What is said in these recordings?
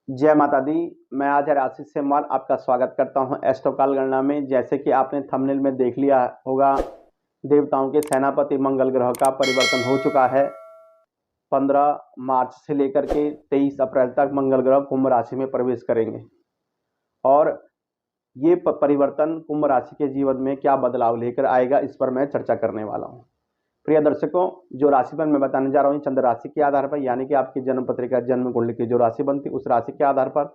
जय माता दी। मैं आज आशीष सेमवाल आपका स्वागत करता हूं एस्ट्रोकाल गणना में। जैसे कि आपने थंबनेल में देख लिया होगा, देवताओं के सेनापति मंगल ग्रह का परिवर्तन हो चुका है। 15 मार्च से लेकर के 23 अप्रैल तक मंगल ग्रह कुंभ राशि में प्रवेश करेंगे और ये परिवर्तन कुंभ राशि के जीवन में क्या बदलाव लेकर आएगा, इस पर मैं चर्चा करने वाला हूँ। प्रिय दर्शकों, जो राशिफल मैं बताने जा रहा हूँ चंद्र राशि के आधार पर, यानी कि आपकी जन्म पत्रिका जन्म कुंडली की जो राशि बनती है उस राशि के आधार पर।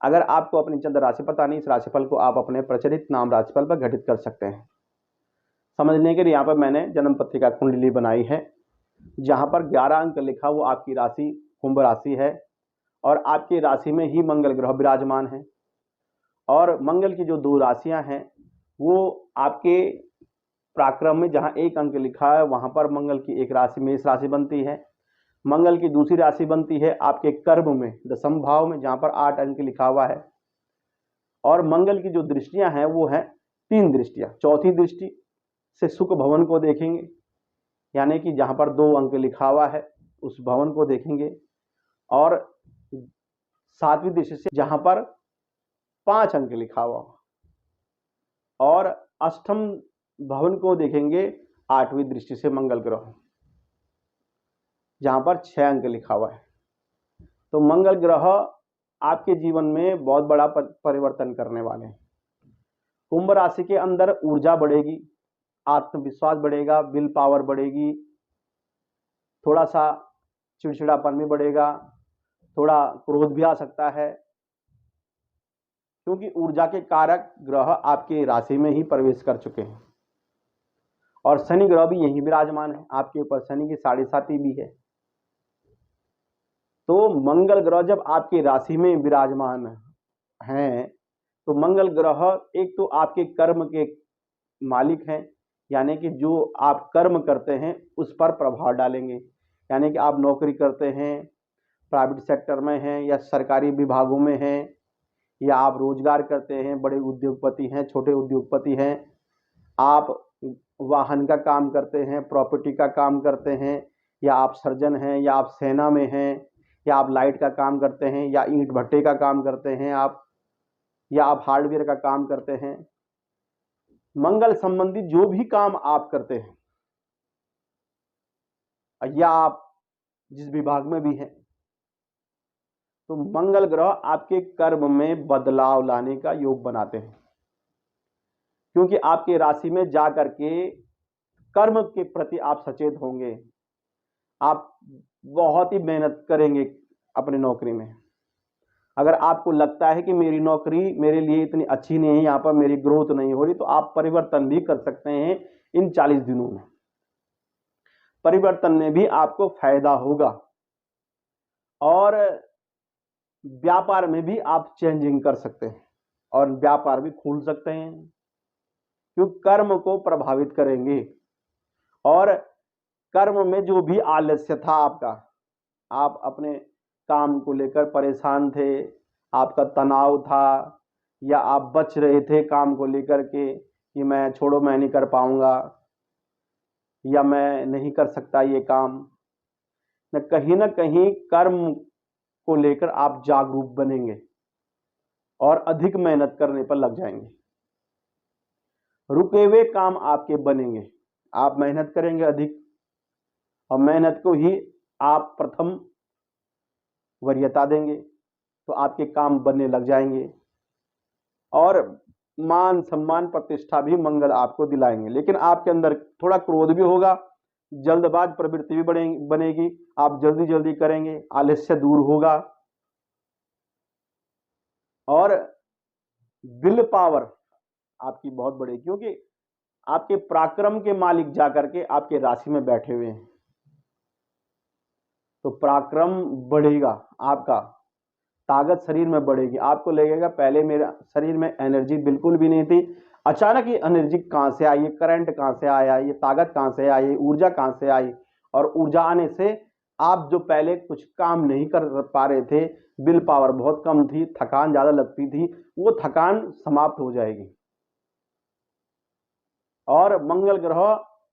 अगर आपको अपनी चंद्र राशि पता नहीं, इस राशिफल को आप अपने प्रचलित नाम राशिफल पर घटित कर सकते हैं। समझने के लिए यहाँ पर मैंने जन्म पत्रिका कुंडली बनाई है, जहाँ पर 11 अंक लिखा वो आपकी राशि कुंभ राशि है और आपकी राशि में ही मंगल ग्रह विराजमान है। और मंगल की जो 2 राशियां हैं वो आपके पराक्रम में जहाँ 1 अंक लिखा है वहां पर मंगल की एक राशि मेष राशि बनती है। मंगल की दूसरी राशि बनती है आपके कर्म में दशम भाव में, जहां पर 8 अंक लिखा हुआ है। और मंगल की जो दृष्टियां हैं वो है 3 दृष्टियां। चौथी दृष्टि से सुख भवन को देखेंगे, यानी कि जहां पर 2 अंक लिखा हुआ है उस भवन को देखेंगे। और 7वीं दृष्टि से जहां पर 5 अंक लिखा हुआ, और अष्टम भवन को देखेंगे 8वीं दृष्टि से मंगल ग्रह, जहां पर 6 अंक लिखा हुआ है। तो मंगल ग्रह आपके जीवन में बहुत बड़ा परिवर्तन करने वाले हैं। कुंभ राशि के अंदर ऊर्जा बढ़ेगी, आत्मविश्वास बढ़ेगा, विल पावर बढ़ेगी, थोड़ा सा चिड़चिड़ापन भी बढ़ेगा, थोड़ा क्रोध भी आ सकता है, क्योंकि ऊर्जा के कारक ग्रह आपके राशि में ही प्रवेश कर चुके हैं। और शनि ग्रह भी यही विराजमान है, आपके ऊपर शनि की 7.5 भी है। तो मंगल ग्रह जब आपकी राशि में विराजमान हैं तो मंगल ग्रह एक तो आपके कर्म के मालिक हैं, यानी कि जो आप कर्म करते हैं उस पर प्रभाव डालेंगे। यानी कि आप नौकरी करते हैं, प्राइवेट सेक्टर में हैं या सरकारी विभागों में हैं, या आप रोजगार करते हैं, बड़े उद्योगपति हैं, छोटे उद्योगपति हैं, आप वाहन का काम करते हैं, प्रॉपर्टी का काम करते हैं, या आप सर्जन हैं, या आप सेना में हैं, या आप लाइट का काम करते हैं, या ईंट भट्टे का काम करते हैं आप, या आप हार्डवेयर का काम करते हैं। मंगल संबंधी जो भी काम आप करते हैं, या आप जिस विभाग में भी हैं, तो मंगल ग्रह आपके कर्म में बदलाव लाने का योग बनाते हैं, क्योंकि आपके राशि में जा करके कर्म के प्रति आप सचेत होंगे। आप बहुत ही मेहनत करेंगे अपनी नौकरी में। अगर आपको लगता है कि मेरी नौकरी मेरे लिए इतनी अच्छी नहीं है, यहाँ पर मेरी ग्रोथ नहीं हो रही, तो आप परिवर्तन भी कर सकते हैं इन 40 दिनों में। परिवर्तन में भी आपको फायदा होगा और व्यापार में भी आप चेंजिंग कर सकते हैं और व्यापार भी खोल सकते हैं, क्योंकि कर्म को प्रभावित करेंगे। और कर्म में जो भी आलस्य था आपका, आप अपने काम को लेकर परेशान थे, आपका तनाव था, या आप बच रहे थे काम को लेकर के कि मैं छोड़ो, मैं नहीं कर पाऊंगा, या मैं नहीं कर सकता ये काम, न कहीं कर्म को लेकर आप जागरूक बनेंगे और अधिक मेहनत करने पर लग जाएंगे। रुके हुए काम आपके बनेंगे, आप मेहनत करेंगे अधिक, और मेहनत को ही आप प्रथम वरीयता देंगे तो आपके काम बनने लग जाएंगे। और मान सम्मान प्रतिष्ठा भी मंगल आपको दिलाएंगे। लेकिन आपके अंदर थोड़ा क्रोध भी होगा, जल्दबाज प्रवृत्ति भी बनेगी, आप जल्दी जल्दी करेंगे, आलस्य दूर होगा। और विल पावर आपकी बहुत बढ़ेगी, क्योंकि आपके पराक्रम के मालिक जाकर के आपके राशि में बैठे हुए हैं, तो पराक्रम बढ़ेगा, आपका ताकत शरीर में बढ़ेगी। आपको लगेगा पहले मेरा शरीर में एनर्जी बिल्कुल भी नहीं थी, अचानक ये एनर्जी कहां से आई, ये करंट कहां से आया, ये ताकत कहां से आई, ऊर्जा कहां से आई। और ऊर्जा आने से आप जो पहले कुछ काम नहीं कर पा रहे थे, विल पावर बहुत कम थी, थकान ज्यादा लगती थी, वो थकान समाप्त हो जाएगी। और मंगल ग्रह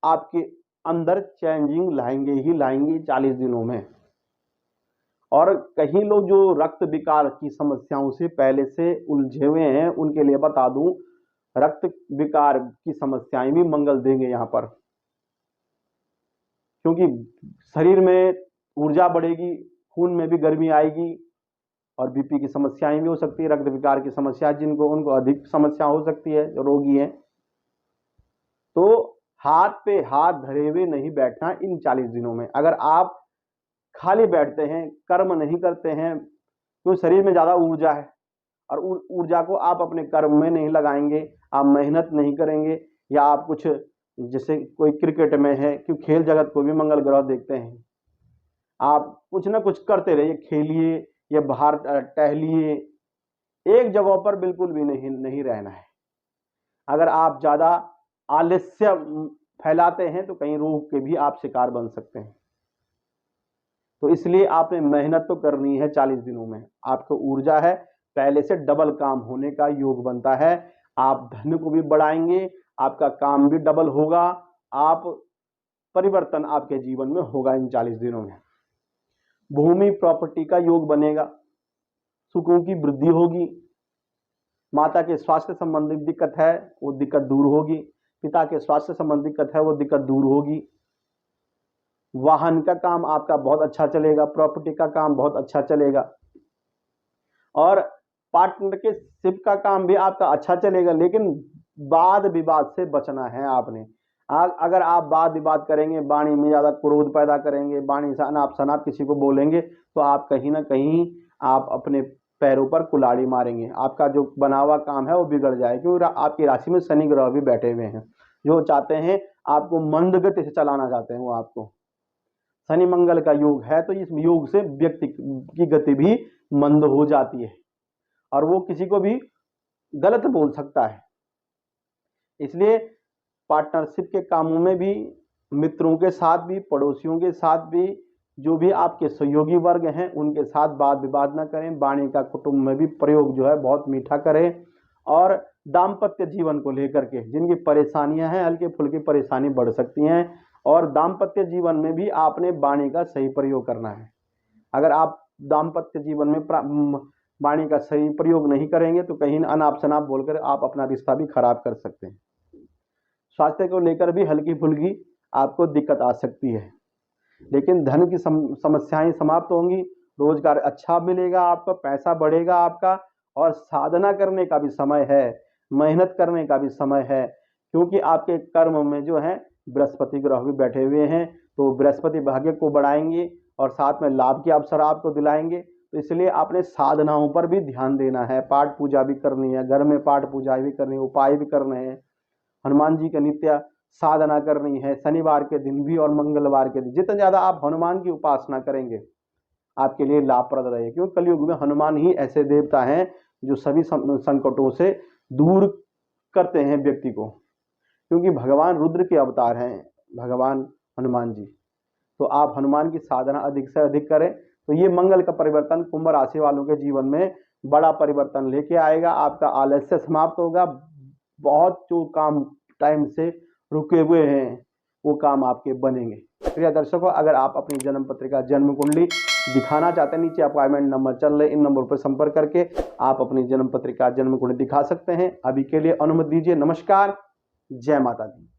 आपके अंदर चेंजिंग लाएंगे ही लाएंगे 40 दिनों में। और कहीं लोग जो रक्त विकार की समस्याओं से पहले से उलझे हुए हैं उनके लिए बता दूं, रक्त विकार की समस्याएं भी मंगल देंगे यहाँ पर, क्योंकि शरीर में ऊर्जा बढ़ेगी, खून में भी गर्मी आएगी और बीपी की समस्याएं भी हो सकती है, रक्त विकार की समस्या जिनको उनको अधिक समस्या हो सकती है जो रोगी हैं। तो हाथ पे हाथ धरे हुए नहीं बैठना इन 40 दिनों में। अगर आप खाली बैठते हैं, कर्म नहीं करते हैं, तो शरीर में ज्यादा ऊर्जा है और ऊर्जा को आप अपने कर्म में नहीं लगाएंगे, आप मेहनत नहीं करेंगे, या आप कुछ जैसे कोई क्रिकेट में है, क्यों खेल जगत को भी मंगल ग्रह देखते हैं, आप कुछ ना कुछ करते रहिए, खेलिए या बाहर टहलिए, एक जगह पर बिल्कुल भी नहीं रहना है। अगर आप ज्यादा आलस्य फैलाते हैं तो कहीं रोग के भी आप शिकार बन सकते हैं। तो इसलिए आपने मेहनत तो करनी है 40 दिनों में। आपको ऊर्जा है, पहले से डबल काम होने का योग बनता है, आप धन को भी बढ़ाएंगे, आपका काम भी डबल होगा, आप परिवर्तन आपके जीवन में होगा इन 40 दिनों में। भूमि प्रॉपर्टी का योग बनेगा, सुखों की वृद्धि होगी, माता के स्वास्थ्य संबंधित दिक्कत है वो दिक्कत दूर होगी, पिता के स्वास्थ्य संबंधी दिक्कत है वो दिक्कत दूर होगी, वाहन का काम आपका बहुत अच्छा चलेगा, प्रॉपर्टी का काम बहुत अच्छा चलेगा, और पार्टनरशिप का काम भी आपका अच्छा चलेगा। लेकिन वाद विवाद से बचना है आपने। अगर आप वाद विवाद करेंगे, वाणी में ज्यादा क्रोध पैदा करेंगे, वाणी से अनाप शनाप किसी को बोलेंगे, तो आप कहीं ना कहीं आप अपने पैरों पर कुल्हाड़ी मारेंगे, आपका जो बना हुआ काम है वो बिगड़ जाए। क्योंकि आपकी राशि में शनि ग्रह भी बैठे हुए हैं जो चाहते हैं आपको मंद गति से चलाना चाहते हैं। वो आपको शनि मंगल का योग है, तो इस योग से व्यक्ति की गति भी मंद हो जाती है और वो किसी को भी गलत बोल सकता है। इसलिए पार्टनरशिप के कामों में भी, मित्रों के साथ भी, पड़ोसियों के साथ भी, जो भी आपके सहयोगी वर्ग हैं उनके साथ वाद विवाद न करें। वाणी का कुटुंब में भी प्रयोग जो है बहुत मीठा करें। और दाम्पत्य जीवन को लेकर के जिनकी परेशानियां हैं, हल्की फुल्की परेशानी बढ़ सकती हैं, और दाम्पत्य जीवन में भी आपने वाणी का सही प्रयोग करना है। अगर आप दाम्पत्य जीवन में वाणी का सही प्रयोग नहीं करेंगे तो कहीं अनाप शनाप बोलकर आप अपना रिश्ता भी खराब कर सकते हैं। स्वास्थ्य को लेकर भी हल्की फुल्की आपको दिक्कत आ सकती है, लेकिन धन की समस्याएं समाप्त होंगी, रोजगार अच्छा मिलेगा, आपका पैसा बढ़ेगा आपका, और साधना करने का भी समय है, मेहनत करने का भी समय है, क्योंकि आपके कर्म में जो है बृहस्पति ग्रह भी बैठे हुए हैं, तो बृहस्पति भाग्य को बढ़ाएंगे और साथ में लाभ की अवसर आपको दिलाएंगे। तो इसलिए आपने साधनाओं पर भी ध्यान देना है, पाठ पूजा भी करनी है, घर में पाठ पूजा भी करनी है, उपाय भी करने हैं, हनुमान जी का नित्य साधना करनी है, शनिवार के दिन भी और मंगलवार के दिन। जितना ज्यादा आप हनुमान की उपासना करेंगे आपके लिए लाभप्रद रहे, क्योंकि कलयुग में हनुमान ही ऐसे देवता हैं जो सभी संकटों से दूर करते हैं व्यक्ति को, क्योंकि भगवान रुद्र के अवतार हैं भगवान हनुमान जी। तो आप हनुमान की साधना अधिक से अधिक करें, तो ये मंगल का परिवर्तन कुंभ राशि वालों के जीवन में बड़ा परिवर्तन लेके आएगा। आपका आलस्य समाप्त होगा, बहुत जो काम टाइम से रुके हुए हैं वो काम आपके बनेंगे। प्रिय दर्शकों, अगर आप अपनी जन्म पत्रिका, जन्म कुंडली दिखाना चाहते हैं, नीचे अपॉइंटमेंट नंबर चल रहे, इन नंबर पर संपर्क करके आप अपनी जन्म पत्रिका, जन्म कुंडली दिखा सकते हैं। अभी के लिए अनुमति दीजिए। नमस्कार, जय माता दी।